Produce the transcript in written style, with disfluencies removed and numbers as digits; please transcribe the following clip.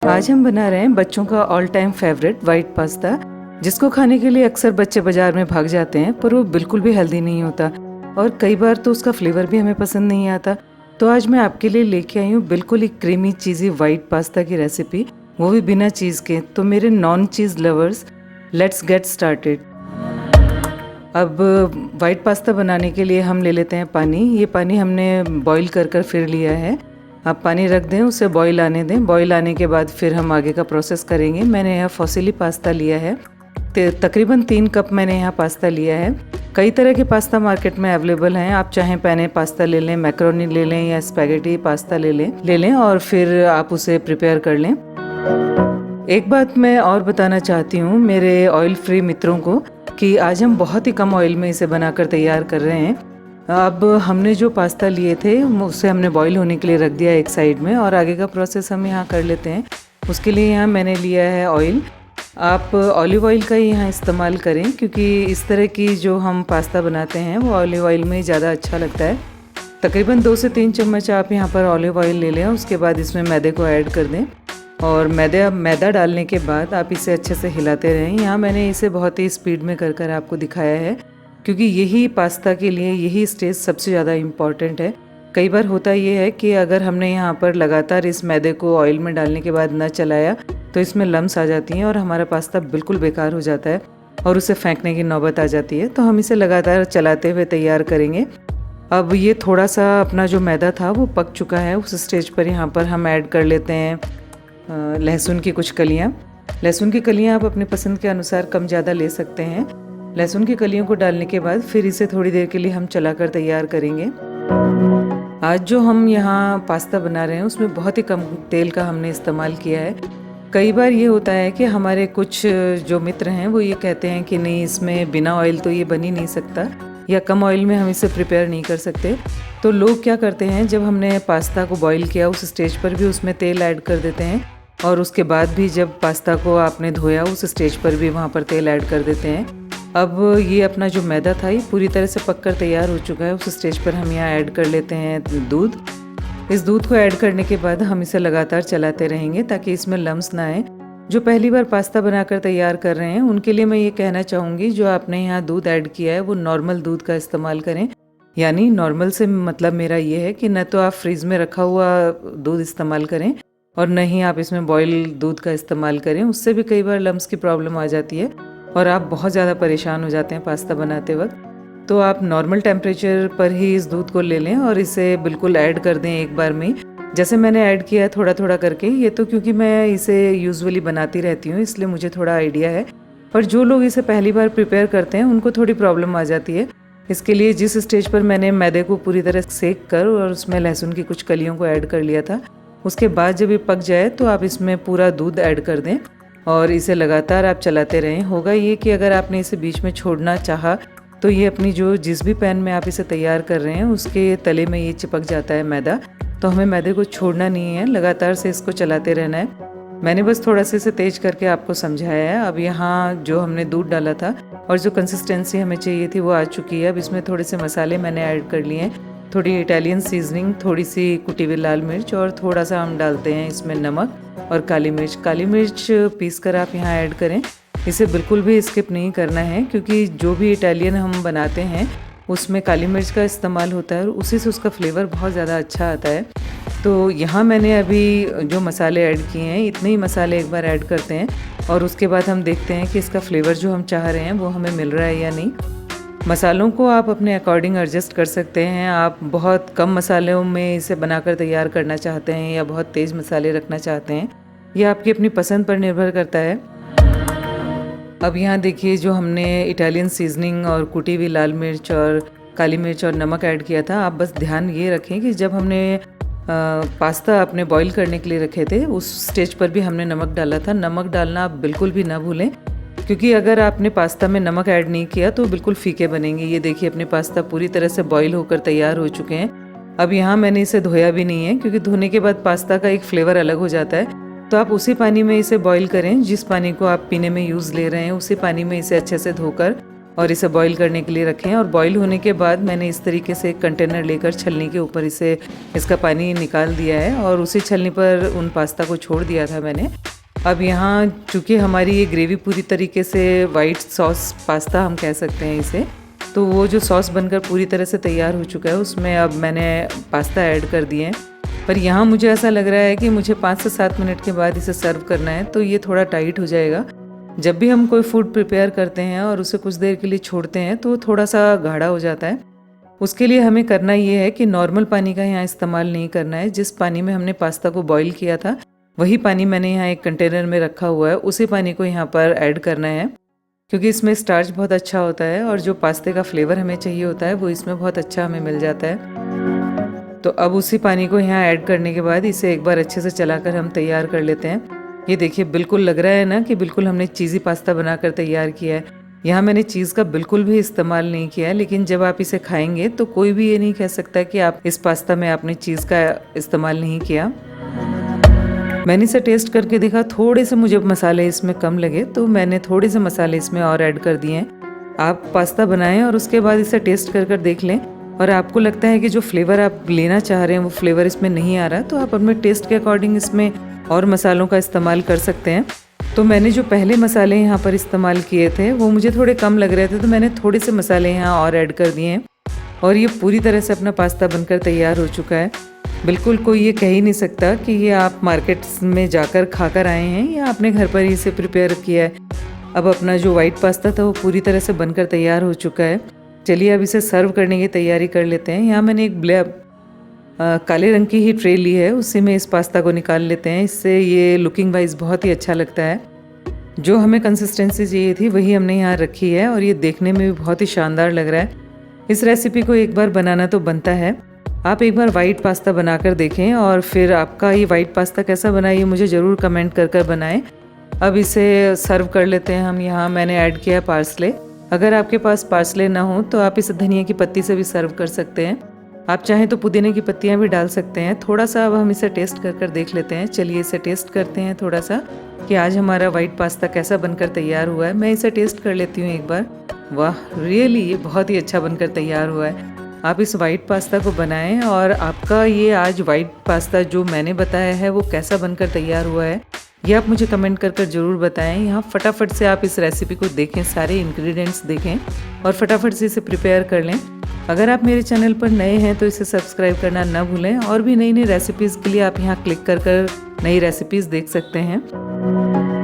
आज हम बना रहे हैं बच्चों का all time favourite white pasta, जिसको खाने के लिए अक्सर बच्चे बाजार में भाग जाते हैं, पर वो बिल्कुल भी हेल्दी नहीं होता और कई बार तो उसका फ्लेवर भी हमें पसंद नहीं आता। तो आज मैं आपके लिए लेके आई हूँ बिल्कुल ही क्रीमी चीज़ी वाइट पास्ता की रेसिपी, वो भी बिना चीज़ के। तो मेरे non cheese lovers, let's get started. अब वाइट पास्ता बनाने के लिए हम ले लेते हैं पानी। ये पानी हमने बॉईल कर फिर लिया है। आप पानी रख दें, उसे बॉईल आने दें। बॉईल आने के बाद फिर हम आगे का प्रोसेस करेंगे। मैंने यहाँ फॉसिली पास्ता लिया है, तकरीबन 3 कप मैंने यहाँ पास्ता लिया है। कई तरह के पास्ता मार्केट में अवेलेबल हैं। आप चाहें पैने पास्ता ले लें, मैक्रोनी ले लें या स्पैगेटी पास्ता ले लें और फिर आप उसे प्रिपेयर कर लें। एक बात मैं और बताना चाहती हूँ मेरे ऑयल फ्री मित्रों को कि आज हम बहुत ही कम ऑयल में इसे बनाकर तैयार कर रहे हैं। अब हमने जो पास्ता लिए थे उसे हमने बॉईल होने के लिए रख दिया एक साइड में, और आगे का प्रोसेस हम यहाँ कर लेते हैं। उसके लिए यहाँ मैंने लिया है ऑयल। आप ऑलिव ऑयल का ही यहाँ इस्तेमाल करें, क्योंकि इस तरह की जो हम पास्ता बनाते हैं वो ऑलिव ऑयल में ही ज़्यादा अच्छा लगता है। तकरीबन 2 से 3 चम्मच आप यहाँ पर ऑलिव ऑयल ले लें। उसके बाद इसमें मैदे को ऐड कर दें और मैदा डालने के बाद आप इसे अच्छे से हिलाते रहें। यहाँ मैंने इसे बहुत ही स्पीड में कर आपको दिखाया है, क्योंकि यही पास्ता के लिए यही स्टेज सबसे ज़्यादा इम्पॉर्टेंट है। कई बार होता ये है कि अगर हमने यहाँ पर लगातार इस मैदे को ऑयल में डालने के बाद न चलाया तो इसमें लम्स आ जाती हैं और हमारा पास्ता बिल्कुल बेकार हो जाता है और उसे फेंकने की नौबत आ जाती है। तो हम इसे लगातार चलाते हुए तैयार करेंगे। अब ये थोड़ा सा अपना जो मैदा था वो पक चुका है। उस स्टेज पर यहाँ पर हम ऐड कर लेते हैं लहसुन की कुछ कलियाँ। लहसुन की कलियाँ आप अपने पसंद के अनुसार कम ज़्यादा ले सकते हैं। लहसुन की कलियों को डालने के बाद फिर इसे थोड़ी देर के लिए हम चलाकर तैयार करेंगे। आज जो हम यहाँ पास्ता बना रहे हैं उसमें बहुत ही कम तेल का हमने इस्तेमाल किया है। कई बार ये होता है कि हमारे कुछ जो मित्र हैं वो ये कहते हैं कि नहीं, इसमें बिना ऑयल तो ये बन ही नहीं सकता, या कम ऑयल में हम इसे प्रिपेयर नहीं कर सकते। तो लोग क्या करते हैं, जब हमने पास्ता को बॉईल किया उस स्टेज पर भी उसमें तेल ऐड कर देते हैं, और उसके बाद भी जब पास्ता को आपने धोया उस स्टेज पर भी वहाँ पर तेल ऐड कर देते हैं। अब ये अपना जो मैदा था ये पूरी तरह से पककर तैयार हो चुका है। उस स्टेज पर हम यहाँ ऐड कर लेते हैं दूध। इस दूध को ऐड करने के बाद हम इसे लगातार चलाते रहेंगे ताकि इसमें लम्स ना आए। जो पहली बार पास्ता बनाकर तैयार कर रहे हैं उनके लिए मैं ये कहना चाहूँगी, जो आपने यहाँ दूध ऐड किया है वो नॉर्मल दूध का इस्तेमाल करें। यानी नॉर्मल से मतलब मेरा ये है कि न तो आप फ्रीज में रखा हुआ दूध इस्तेमाल करें और न ही आप इसमें बॉयल दूध का इस्तेमाल करें। उससे भी कई बार लम्स की प्रॉब्लम आ जाती है और आप बहुत ज़्यादा परेशान हो जाते हैं पास्ता बनाते वक्त। तो आप नॉर्मल टेम्परेचर पर ही इस दूध को ले लें और इसे बिल्कुल ऐड कर दें एक बार में, जैसे मैंने ऐड किया है थोड़ा थोड़ा करके। ये तो क्योंकि मैं इसे यूजुअली बनाती रहती हूँ इसलिए मुझे थोड़ा आइडिया है, पर जो लोग इसे पहली बार प्रिपेयर करते हैं उनको थोड़ी प्रॉब्लम आ जाती है। इसके लिए जिस स्टेज पर मैंने मैदे को पूरी तरह सेक कर और उसमें लहसुन की कुछ कलियों को ऐड कर लिया था, उसके बाद जब ये पक जाए तो आप इसमें पूरा दूध ऐड कर दें और इसे लगातार आप चलाते रहें। होगा ये कि अगर आपने इसे बीच में छोड़ना चाहा तो ये अपनी जो जिस भी पैन में आप इसे तैयार कर रहे हैं उसके तले में ये चिपक जाता है मैदा। तो हमें मैदे को छोड़ना नहीं है, लगातार से इसको चलाते रहना है। मैंने बस थोड़ा सा इसे तेज करके आपको समझाया है। अब यहाँ जो हमने दूध डाला था और जो कंसिस्टेंसी हमें चाहिए थी वो आ चुकी है। अब इसमें थोड़े से मसाले मैंने ऐड कर लिए हैं, थोड़ी इटालियन सीजनिंग, थोड़ी सी कुटी हुई लाल मिर्च और थोड़ा सा हम डालते हैं इसमें नमक और काली मिर्च। काली मिर्च पीस कर आप यहाँ ऐड करें। इसे बिल्कुल भी स्किप नहीं करना है, क्योंकि जो भी इटालियन हम बनाते हैं उसमें काली मिर्च का इस्तेमाल होता है और उसी से उसका फ्लेवर बहुत ज़्यादा अच्छा आता है। तो यहाँ मैंने अभी जो मसाले ऐड किए हैं इतने ही मसाले एक बार ऐड करते हैं और उसके बाद हम देखते हैं कि इसका फ्लेवर जो हम चाह रहे हैं वो हमें मिल रहा है या नहीं। मसालों को आप अपने अकॉर्डिंग एडजस्ट कर सकते हैं। आप बहुत कम मसालों में इसे बनाकर तैयार करना चाहते हैं या बहुत तेज़ मसाले रखना चाहते हैं, यह आपकी अपनी पसंद पर निर्भर करता है। अब यहाँ देखिए, जो हमने इटालियन सीजनिंग और कुटी हुई लाल मिर्च और काली मिर्च और नमक ऐड किया था, आप बस ध्यान ये रखें कि जब हमने पास्ता अपने बॉईल करने के लिए रखे थे उस स्टेज पर भी हमने नमक डाला था। नमक डालना आप बिल्कुल भी ना भूलें, क्योंकि अगर आपने पास्ता में नमक ऐड नहीं किया तो बिल्कुल फीके बनेंगे। ये देखिए, अपने पास्ता पूरी तरह से बॉईल होकर तैयार हो चुके हैं। अब यहाँ मैंने इसे धोया भी नहीं है, क्योंकि धोने के बाद पास्ता का एक फ्लेवर अलग हो जाता है। तो आप उसी पानी में इसे बॉईल करें, जिस पानी को आप पीने में यूज़ ले रहे हैं उसी पानी में इसे अच्छे से धोकर और इसे बॉईल करने के लिए रखे हैं। और बॉईल होने के बाद मैंने इस तरीके से एक कंटेनर लेकर छलनी के ऊपर इसका पानी निकाल दिया है और उसी छलनी पर उन पास्ता को छोड़ दिया था मैंने। अब यहाँ चूँकि हमारी ये ग्रेवी पूरी तरीके से वाइट सॉस पास्ता हम कह सकते हैं इसे, तो वो जो सॉस बनकर पूरी तरह से तैयार हो चुका है उसमें अब मैंने पास्ता ऐड कर दिए हैं। पर यहाँ मुझे ऐसा लग रहा है कि मुझे 5 से 7 मिनट के बाद इसे सर्व करना है, तो ये थोड़ा टाइट हो जाएगा। जब भी हम कोई फूड प्रिपेयर करते हैं और उसे कुछ देर के लिए छोड़ते हैं तो थोड़ा सा गाढ़ा हो जाता है। उसके लिए हमें करना ये है कि नॉर्मल पानी का यहाँ इस्तेमाल नहीं करना है। जिस पानी में हमने पास्ता को बॉईल किया था वही पानी मैंने यहाँ एक कंटेनर में रखा हुआ है, उसी पानी को यहाँ पर ऐड करना है, क्योंकि इसमें स्टार्च बहुत अच्छा होता है और जो पास्ते का फ्लेवर हमें चाहिए होता है वो इसमें बहुत अच्छा हमें मिल जाता है। तो अब उसी पानी को यहाँ ऐड करने के बाद इसे एक बार अच्छे से चलाकर हम तैयार कर लेते हैं। ये देखिए बिल्कुल लग रहा है ना कि बिल्कुल हमने चीज़ी पास्ता बनाकर तैयार किया है। यहाँ मैंने चीज़ का बिल्कुल भी इस्तेमाल नहीं किया है, लेकिन जब आप इसे खाएंगे तो कोई भी ये नहीं कह सकता कि आप इस पास्ता में आपने चीज़ का इस्तेमाल नहीं किया। मैंने इसे टेस्ट करके देखा, थोड़े से मुझे मसाले इसमें कम लगे तो मैंने थोड़े से मसाले इसमें और ऐड कर दिए हैं। आप पास्ता बनाएं और उसके बाद इसे टेस्ट कर देख लें और आपको लगता है कि जो फ्लेवर आप लेना चाह रहे हैं वो फ्लेवर इसमें नहीं आ रहा, तो आप अपने टेस्ट के अकॉर्डिंग इसमें और मसालों का इस्तेमाल कर सकते हैं। तो मैंने जो पहले मसाले यहाँ पर इस्तेमाल किए थे वो मुझे थोड़े कम लग रहे थे, तो मैंने थोड़े से मसाले यहाँ और ऐड कर दिए हैं और ये पूरी तरह से अपना पास्ता बनकर तैयार हो चुका है। बिल्कुल कोई ये कह ही नहीं सकता कि ये आप मार्केट्स में जाकर खाकर आए हैं या आपने घर पर ही इसे प्रिपेयर किया है। अब अपना जो वाइट पास्ता था वो पूरी तरह से बनकर तैयार हो चुका है। चलिए अब इसे सर्व करने की तैयारी कर लेते हैं। यहाँ मैंने एक काले रंग की ही ट्रे ली है, उसी में इस पास्ता को निकाल लेते हैं। इससे ये लुकिंग वाइज बहुत ही अच्छा लगता है। जो हमें कंसिस्टेंसी चाहिए थी वही हमने यहाँ रखी है और ये देखने में भी बहुत ही शानदार लग रहा है। इस रेसिपी को एक बार बनाना तो बनता है। आप एक बार वाइट पास्ता बनाकर देखें और फिर आपका ये वाइट पास्ता कैसा बना ये मुझे ज़रूर कमेंट कर बनाएं। अब इसे सर्व कर लेते हैं हम। यहाँ मैंने ऐड किया है पार्सले। अगर आपके पास पार्सले ना हो तो आप इसे धनिया की पत्ती से भी सर्व कर सकते हैं। आप चाहें तो पुदीने की पत्तियाँ भी डाल सकते हैं। थोड़ा सा अब हम इसे टेस्ट कर देख लेते हैं। चलिए इसे टेस्ट करते हैं थोड़ा सा कि आज हमारा वाइट पास्ता कैसा बनकर तैयार हुआ है। मैं इसे टेस्ट कर लेती हूँ एक बार। वाह, रियली ये बहुत ही अच्छा बनकर तैयार हुआ है। आप इस वाइट पास्ता को बनाएं और आपका ये आज वाइट पास्ता जो मैंने बताया है वो कैसा बनकर तैयार हुआ है ये आप मुझे कमेंट कर ज़रूर बताएं। यहाँ फटाफट से आप इस रेसिपी को देखें, सारे इंग्रेडिएंट्स देखें और फटाफट से इसे प्रिपेयर कर लें। अगर आप मेरे चैनल पर नए हैं तो इसे सब्सक्राइब करना ना भूलें और भी नई रेसिपीज़ के लिए आप यहाँ क्लिक कर नई रेसिपीज़ देख सकते हैं।